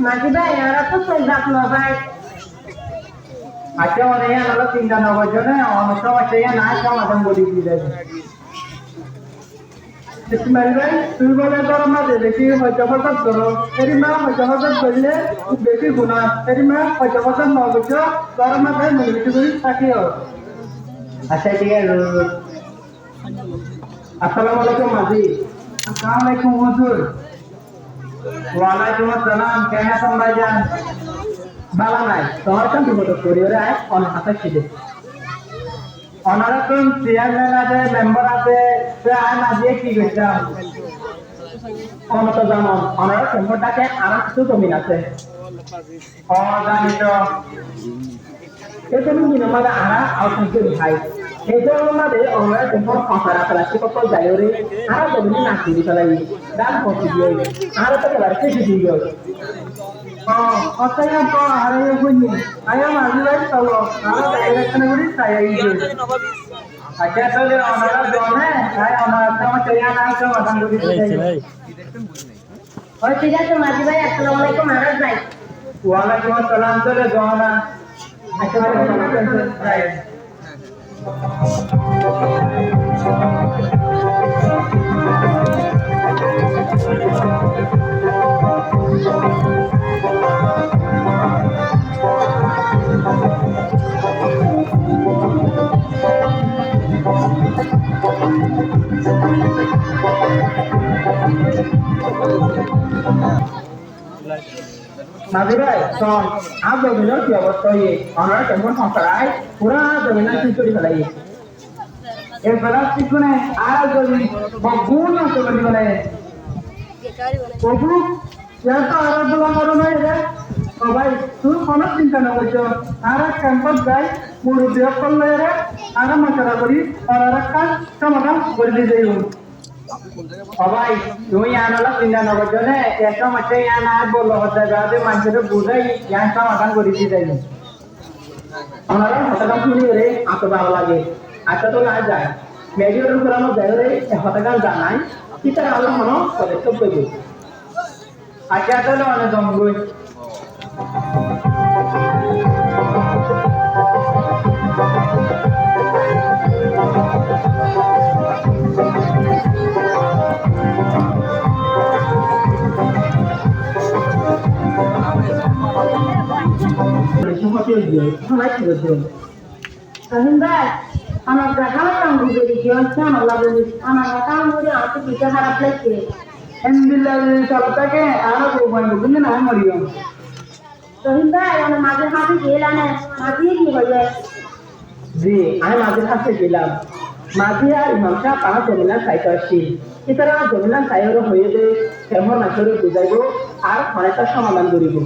মাঝি ভাই আর তো সৈদাত না ভাই আচ্ছা মানে আমরা চিন্তা না করছো না অনেক সময় সেই না সমাধান বলি দিলে ইসমাইল ভাই তুই বলে গরম না বেশি হয়তো হঠাৎ করো এরি মা হয়তো হঠাৎ করলে খুব বেশি গুণা এরি মা হয়তো হঠাৎ ন বছর গরম না ভাই মনে কিছু করি থাকিও আচ্ছা ঠিক আছে আসসালামু আলাইকুম মাঝি আসসালামু আলাইকুম হুজুর ওয়ালাইকুম আসসালাম কেমন আছেন ভাইজান বালা নাই তোমার কাম বিপদ করি ওরে আয় অনেক হাতে ছিটে অনারকম চেয়ারম্যান আছে মেম্বার আছে সে আয় না দিয়ে কি করতাম অনত জানো অনার সম্পদটাকে আর কিছু জমিন আছে অজানিত এখানে দিন আমাদের আরা আউটসোর্স ভাই সেই জন্য আমাদের অনার সম্পদ ফাঁসারা ফেলাচ্ছি কত যাই ওরে আরা জমিনে নাচি দিয়ে ফেলাই দাম করতে দিয়ে আরো তো এবার শেষে দিয়ে অতএব তো আরে বুঝনি আয়া মাঝি ভাই চলো আর ডাইরেকশন করি তাই আচ্ছা তাহলে আমরা জনে তাই আমরা তোমার চলে না সমাধান করি ওই ঠিক আছে মাঝি ভাই আসসালামু আলাইকুম মহারাজ ভাই ওয়ালাইকুম আসসালাম চলে জনা আচ্ছা ভাই মাঝি ভাই শোন আর জমিনের কি অবস্থা হয়ে আমরা কেমন সংসারায় পুরা জমিনের ঠিক করে ফেলাই এর প্লাস্টিক মানে আর জমি বহুন আছে মানে প্রভু ইয়াটা আর দোলা করো না রে ও ভাই তুই কোনো চিন্তা না করছো আর ক্যাম্পাস যাই পুরো বিয়োগ করলে রে আর মশলা করি আর একটা সমাধান করে দিয়ে যাই সবাই তুমি আনালা চিন্তা না করছো না একটা মাসে আনা বললো হতে যাবে মানুষের বুঝাই ইয়ান সমাধান করে দিয়ে যাই ওনারা হঠাৎ শুনি রে এত ভালো লাগে আচ্ছা তো না যায় মেডিওর উপর আমার যায় রে হঠাৎ জানাই কি তার আল্লাহ মনো পদক্ষেপ করবে আচ্ছা তাহলে অনেক জমগুই আমার দেখানো কাম বুঝে দিচ্ছি আমার লাগে আমার কাম বুঝে আমার তো পিঠে খারাপ লাগছে সবটাকে আর বুঝলি না মরিও রহিম ভাই আমার মাঝে হাতে গেলাম মাঝে কি হয়ে জি আমি মাঝে হাতে গেলাম মাঝে আর ইমাম সাহেব আমার জমিনার সাইতে আসছি এছাড়া জমিনার সাইয়ের হয়ে যে কেমন আসলে বুঝাইব আর অনেকটা সমাধান করিব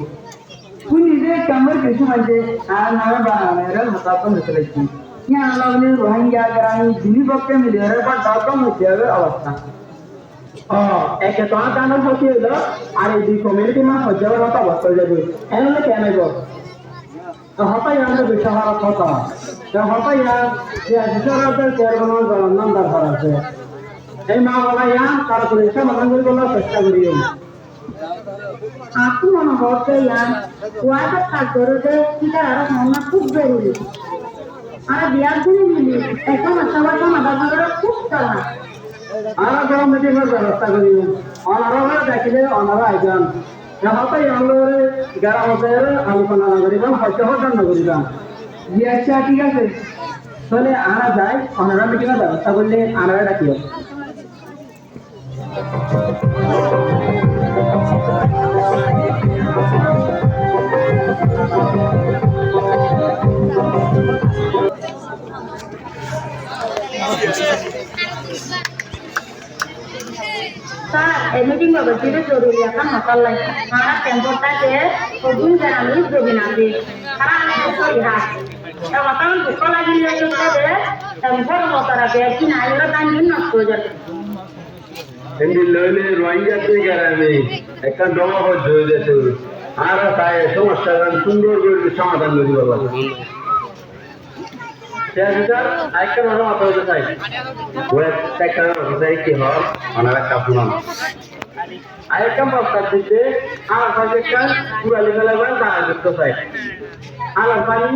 তুই নিজে কেমন কিছু মাঝে আর নামে বানানোর মোতাবেক হতে লাগছি यहाँ लगने रोहिंग्या करानी जिनी पक्षे मिले रे पर डॉटम होते हैं अवस्था एक तो आना जाना होती है लोग आरे दी कम्युनिटी में हो जाए वो तो अवस्था जाए ऐसे में क्या नहीं बोल तो होता यहाँ पे बिचारा होता तो होता यहाँ ये बिचारा तो केयर बना जलना दरबार से ये माँ वाला यहाँ कारपोरेशन मतलब कोई बोला सस्ता करिए aku mau ngomong yang kuat tak gede kita harus ngomong खूप जरूरी আর বিয়ার দিন মিলি এখন সবার জন্য বাজারে খুব চলা আর গরম মেটে ব্যবস্থা করি অনারা দেখলে অনারা আইজান যাহাতে আমরা গ্রাম বাজারে আলোচনা করিবাম হয়তো হঠাৎ করিবাম জি আচ্ছা ঠিক আছে তাহলে আনা যাই অনারা মিটিং এর ব্যবস্থা করলে আনারা ডাকিও meeting bagus itu juri ya kan masalah karena temporta ke hubung jarang itu binati karena anak itu lihat kalau tahun buka lagi lihat itu deh tempor motor apa ya sih naik orang ini nak kerja ini lele rohingya tuh karena ekkan doma ho joye tuh ara saya সমস্যা সুন্দর করে সমাধান করে বাবা share আরেকটা ভালো মাথা হইতে চাই ওয়েব সেক্টর অফিসার কি হল ওনারা কাপুন আরেকটা প্রস্তাব দিতে আমার কাছে একটা পুরালি ফেলাবার দাঁড়া করতে চাই আলার পানি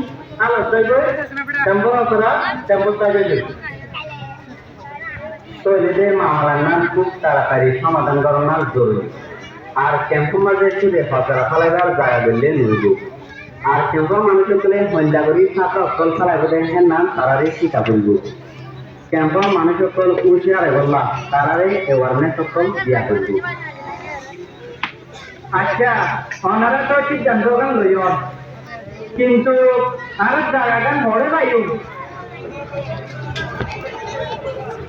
আলার চাইবে টেম্পো করা টেম্পো চাইবে তৈরিদের মামলার নাম খুব তাড়াতাড়ি সমাধান করার জরুরি আর ক্যাম্পের মাঝে সুদে ফসলা ফেলাইবার জায়গা দিলে নিব আর ক্যাম্পের মানুষের তুলে হত্যা করি ছাত্র অকল ফেলাই বলে হ্যাঁ নাম তারারে শিক্ষা করব ক্যাম্পের মানুষ সকল উচিয়ারে বললা তারারে অ্যাওয়ারনেস সকল দিয়া করব আচ্ছা ওনারা তো সিদ্ধান্ত লইও কিন্তু আর জায়গাটা মরে পাইও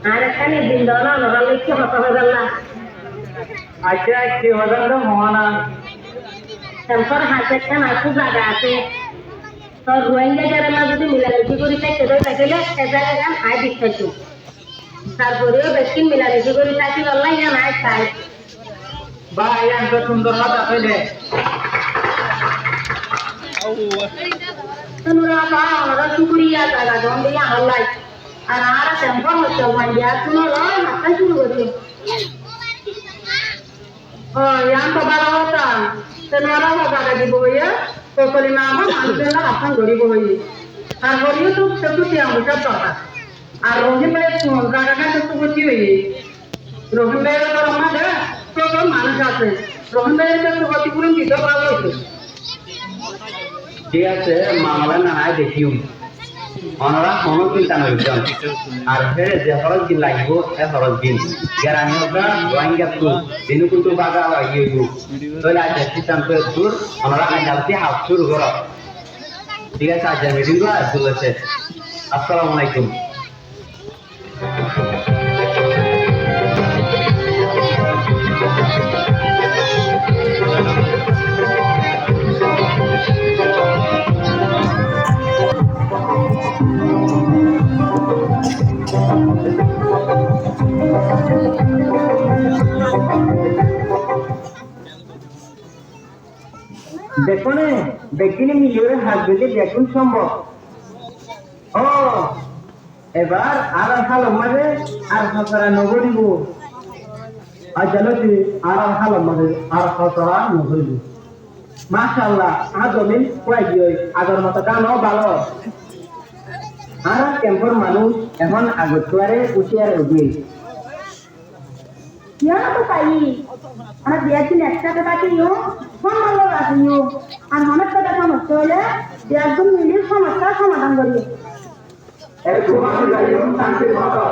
আর এখানে দিন দলা নড়া লিখতে হতে হবে না আচ্ছা কি হজার তো হওয়া ক্যাম্পের হাতে একটা নাচু জায়গা আছে তো রোহিঙ্গা যারা না যদি মিলামিশি করি থাকতে দেয় তাহলে সে জায়গা হাই দিচ্ছি তারপরেও বেশি মিলামিশি করি থাকি আল্লাহ ইয়া নাই খাই বা ইয়ান তো সুন্দর কথা কইলে তোমরা বা আমরা শুকরিয়া জায়গা জন দিয়া আল্লাহ আর আর ক্যাম্পের হচ্ছে ওয়ান্ডিয়া তোমরা হাতে শুরু করি ও ইয়ান তো ভালো হতা তোমরা জায়গা দিব হইয়া তো কলিমা আমার মানুষের আপনার গরিব হইলি তারপরেও তো একটু তিয়াম সব দরকার আর রহিম ভাই জায়গাটা একটু ক্ষতি হইলি রহিম ভাইয়ের তো আমাদের প্রচুর মানুষ আছে রহিম ভাইয়ের একটু ক্ষতিপূরণ দিতে ভালো হইতো ঠিক আছে মামলা না নাই দেখিও ওনারা কোনো চিন্তা নইছেন আর ফেরে যে খরচ দিন লাগবো এ খরচ দিন গ্যারানি হোকা রোহিঙ্গা তো দিনু কিন্তু বাগা লাগিয়ে তাহলে আজ সিদ্ধান্ত দূর ওনারা আজ আলতি হাফ শুরু করো ঠিক আছে আজ মিটিং তো আজ চলেছে আসসালামু আলাইকুম দেখো নে দেখিনি মিলিয়ে হাত বেঁধে দেখুন সম্ভব ও এবার আর হালো মাঝে আর ফসরা নগরিব আর জানো কি আর হালো মাঝে আর ফসরা নগরিব মাশাআল্লাহ আদমিন কয় গিয়ে আগের মতো গানও ভালো আর ক্যাম্পের মানুষ এখন আগতুয়ারে উঠিয়ারে উঠিয়ে Ya to kai. Ana dia tin extra ta ki yo. Phone lo ra yo. Ar honet ta সমস্যা হলে dia একদম মিলিয়ে সমস্যা সমাধান করি। এক তোমার গাড়িও শান্তির মতো